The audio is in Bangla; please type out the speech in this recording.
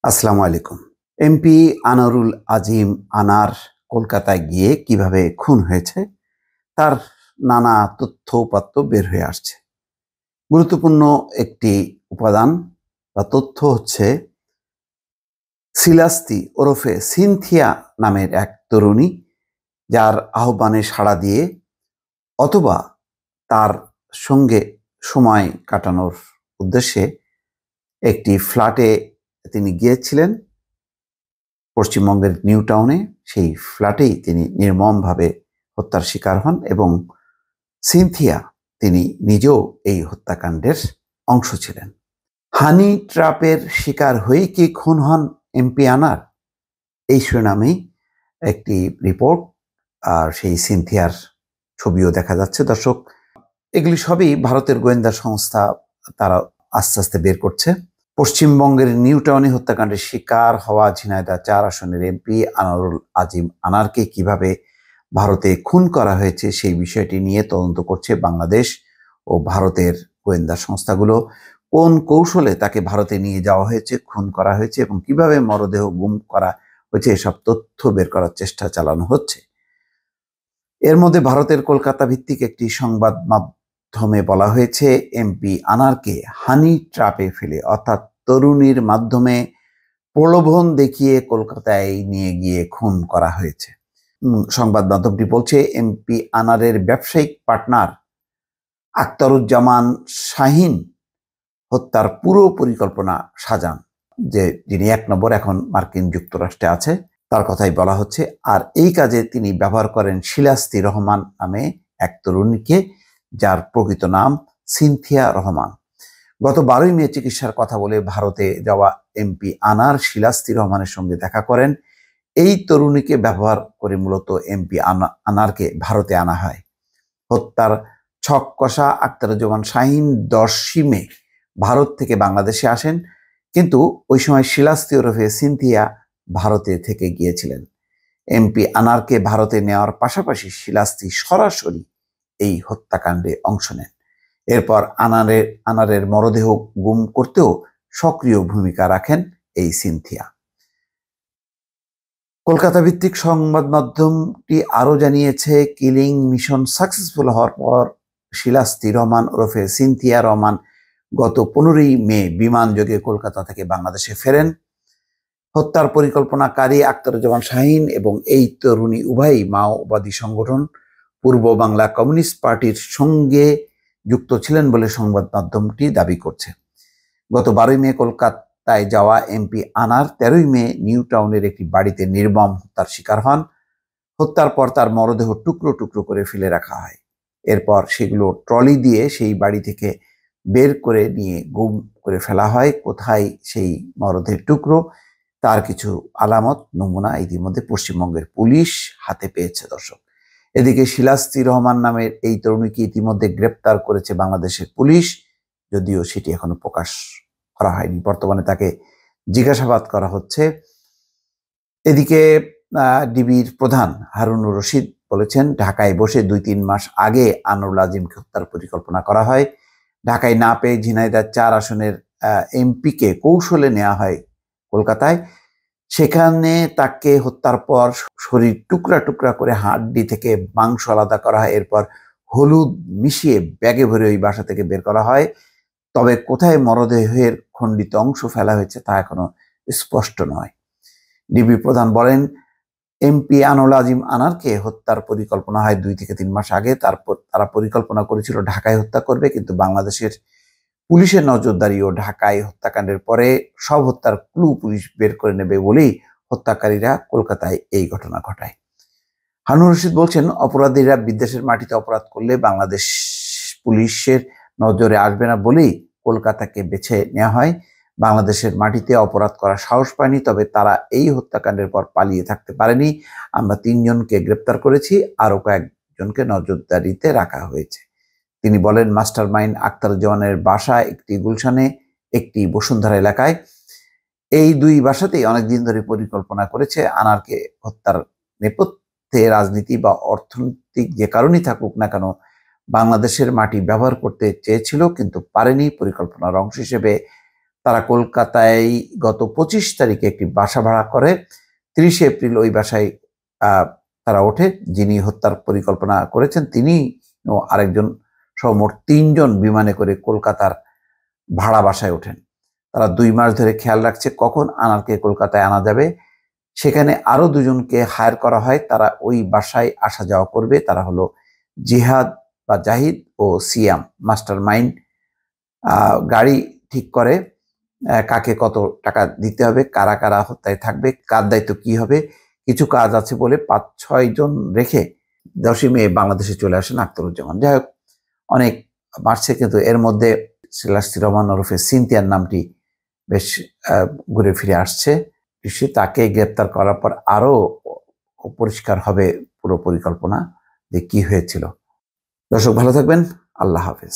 আসসালামু আলাইকুম। এমপি আনারুল আজিম আনার কলকাতায় গিয়ে কিভাবে খুন হয়েছে তার নানা তথ্য উপাত্ত বের হয়ে আসছে। গুরুত্বপূর্ণ একটি উপাদান বা তথ্য হচ্ছে সিলাস্তি ওরফে সিনথিয়া নামের এক তরুণী, যার আহ্বানে সাড়া দিয়ে অথবা তার সঙ্গে সময় কাটানোর উদ্দেশ্যে একটি ফ্ল্যাটে তিনি গিয়েছিলেন পশ্চিমবঙ্গের নিউ টাউনে। সেই ফ্ল্যাটেই তিনি নির্মমভাবে হত্যার শিকার হন এবং সিনথিয়া তিনি নিজেও এই হত্যাকাণ্ডের অংশ ছিলেন। হানি ট্র্যাপের শিকার হয়ে কি খুন হন এমপি আনার, এই শিরোনামেই একটি রিপোর্ট, আর সেই সিনথিয়ার ছবিও দেখা যাচ্ছে। দর্শক, এগুলি সবই ভারতের গোয়েন্দা সংস্থা তারা আস্তে আস্তে বের করছে। পশ্চিমবঙ্গের নিউ টাউনে হত্যাকাণ্ডের শিকার হওয়া ঝিনাইদহ 4 আসনের এমপি আনারুল আজিম আনারকে কিভাবে ভারতে খুন করা হয়েছে সেই বিষয়টি নিয়ে তদন্ত করছে বাংলাদেশ ও ভারতের গোয়েন্দা সংস্থাগুলো। কোন কৌশলে তাকে ভারতে নিয়ে যাওয়া হয়েছে, খুন করা হয়েছে এবং কিভাবে মরদেহ গুম করা হয়েছে, এসব তথ্য বের করার চেষ্টা চালানো হচ্ছে। এর মধ্যে ভারতের কলকাতা ভিত্তিক একটি সংবাদ মাধ্যমে বলা হয়েছে এমপি আনারকে হানি ট্র্যাপে ফেলে, অর্থাৎ তরুণীর মাধ্যমে প্রলোভন দেখিয়ে কলকাতায় নিয়ে গিয়ে খুন করা হয়েছে। সংবাদ মাধ্যমটি বলছে এমপি আনারের ব্যবসায়িক পার্টনার আখতারুজ্জামান শাহিন হত্যার পুরো পরিকল্পনা সাজান, যিনি 1 নম্বর এখন মার্কিন যুক্তরাষ্ট্রে আছে, তার কথাই বলা হচ্ছে। আর এই কাজে তিনি ব্যবহার করেন শিলাস্তি রহমান নামে এক তরুণীকে, যার প্রকৃত নাম সিনথিয়া রহমান। গত 12ই মে চিকিৎসার কথা বলে ভারতে যাওয়া এমপি আনার শিলাস্তি রহমানের সঙ্গে দেখা করেন। এই তরুণীকে ব্যবহার করে মূলত এমপি আনারকে ভারতে আনা হয়। হত্যার ছক কষা আখতারুজ্জামান শাহিন 10ই মে ভারত থেকে বাংলাদেশে আসেন, কিন্তু ওই সময় শিলাস্তি ওরফে সিনথিয়া ভারতে থেকে গিয়েছিলেন। এমপি আনারকে ভারতে নেওয়ার পাশাপাশি শিলাস্তি সরাসরি এই হত্যাকাণ্ডে অংশ নেন। এরপর আনারের মরদেহ গুম করতেও সক্রিয় ভূমিকা রাখেন এই সিনথিয়া। কলকাতা ভিত্তিক সংবাদ মাধ্যমটি আরও জানিয়েছে, কিলিং মিশন সাকসেসফুল হওয়ার পর শিলাস্তি রহমান ওরফে সিনথিয়া রহমান গত 15ই মে বিমানযোগে কলকাতা থেকে বাংলাদেশে ফেরেন। হত্যার পরিকল্পনাকারী আখতারুজ্জামান শাহিন এবং এই তরুণী উভয়ই মাওবাদী সংগঠন পূর্ব বাংলা কমিউনিস্ট পার্টির সঙ্গে যুক্ত ছিলেন বলে সংবাদ মাধ্যমটি দাবি করছে। গত 12ই মে কলকাতায় যাওয়া এমপি আনার 13ই মে নিউ টাউনের একটি বাড়িতে নির্মম হত্যার শিকার হন। হত্যার পর তার মরদেহ টুকরো টুকরো করে ফেলে রাখা হয়। এরপর সেগুলো ট্রলি দিয়ে সেই বাড়ি থেকে বের করে নিয়ে গুম করে ফেলা হয়। কোথায় সেই মরদেহের টুকরো তার কিছু আলামত নমুনা ইতিমধ্যে পশ্চিমবঙ্গের পুলিশ হাতে পেয়েছে। দর্শক, এদিকে শিলাস্তি রহমান নামের এই তরুণীকে ইতিমধ্যে গ্রেপ্তার করেছে বাংলাদেশের পুলিশ, যদিও সেটি এখনো প্রকাশ করা হয়নি। বর্তমানে তাকে জিজ্ঞাসাবাদ করা হচ্ছে। এদিকে ডিবির প্রধান হারুনুর রশিদ বলেছেন, ঢাকায় বসে 2-3 মাস আগে আনারুল আজিমকে হত্যার পরিকল্পনা করা হয়। ঢাকায় না পেয়ে ঝিনাইদহ 4 আসনের এমপিকে কৌশলে নেওয়া হয় কলকাতায়। সেখানে তাকে হত্যার পর শরীর টুকরা টুকরা করে হাড্ডি থেকে মাংস আলাদা করা হয়। এরপর হলুদ মিশিয়ে ব্যাগে ভরে ওই বাসা থেকে বের করা হয়। তবে কোথায় মরদেহের খণ্ডিত অংশ ফেলা হয়েছে তা এখনো স্পষ্ট নয়। ডিবি প্রধান বলেন, এমপি আনারুল আজিম আনারকে হত্যার পরিকল্পনা হয় 2 থেকে 3 মাস আগে। তারপর তারা পরিকল্পনা করেছিল ঢাকায় হত্যা করবে, কিন্তু বাংলাদেশের পুলিশের নজরদারি ও ঢাকায় হত্যাকাণ্ডের পরে সব হত্যার ক্লু পুলিশ বের করে নেবে বলেই হত্যাকারীরা কলকাতায় এই ঘটনা ঘটায়। হারুনুর রশিদ বলছেন, অপরাধীরা বিদেশের মাটিতে অপরাধ করলে বাংলাদেশ পুলিশের নজরে আসবে না বলেই কলকাতাকে বেছে নেওয়া হয়। বাংলাদেশের মাটিতে অপরাধ করার সাহস পায়নি, তবে তারা এই হত্যাকাণ্ডের পর পালিয়ে থাকতে পারেনি। আমরা 3 জনকে গ্রেপ্তার করেছি, আরও কয়েকজনকে নজরদারিতে রাখা হয়েছে। তিনি বলেন, মাস্টার মাইন্ড আখতারুজ্জামানের বাসা একটি গুলশানে, একটি বসুন্ধরা এলাকায়। এই 2 বাসাতেই অনেকদিন ধরে পরিকল্পনা করেছে। আনারকে হত্যার নেপথ্যে রাজনীতি বা অর্থনৈতিক যে কারণেই থাকুক না কেন, বাংলাদেশের মাটি ব্যবহার করতে চেয়েছিল কিন্তু পারেনি। পরিকল্পনার অংশ হিসেবে তারা কলকাতায় গত 25 তারিখে একটি বাসা ভাড়া করে। 30 এপ্রিল ওই বাসায় তারা ওঠে। যিনি হত্যার পরিকল্পনা করেছেন তিনি ও আরেকজন সহ মোট 3 জন বিমানে করে কলকাতার ভাড়া বাসায় ওঠেন। তারা 2 মাস ধরে খেয়াল রাখছে কখন আনারকে কলকাতায় আনা যাবে। সেখানে আরো 2 জনকে হায়ার করা হয়, তারা ওই বাসায় আসা যাওয়া করবে। তারা হলো জিহাদ বা জাহিদ ও সিয়াম। মাস্টার মাইন্ড গাড়ি ঠিক করে কাকে কত টাকা দিতে হবে, কারা কারা হত্যায় থাকবে, কার দায়িত্ব কি হবে। কিছু কাজ আছে বলে 5-6 জন রেখে 10ই মে বাংলাদেশে চলে আসেন আখতারুজ্জামান। যাই হোক, অনেক বাড়ছে, কিন্তু এর মধ্যে শিলাস্তি রহমান ওরফে সিনথিয়ার নামটি বেশ ঘুরে ফিরে আসছে। তাকে গ্রেপ্তার করার পর আরো পরিষ্কার হবে পুরো পরিকল্পনা যে কি হয়েছিল। দর্শক ভালো থাকবেন, আল্লাহ হাফেজ।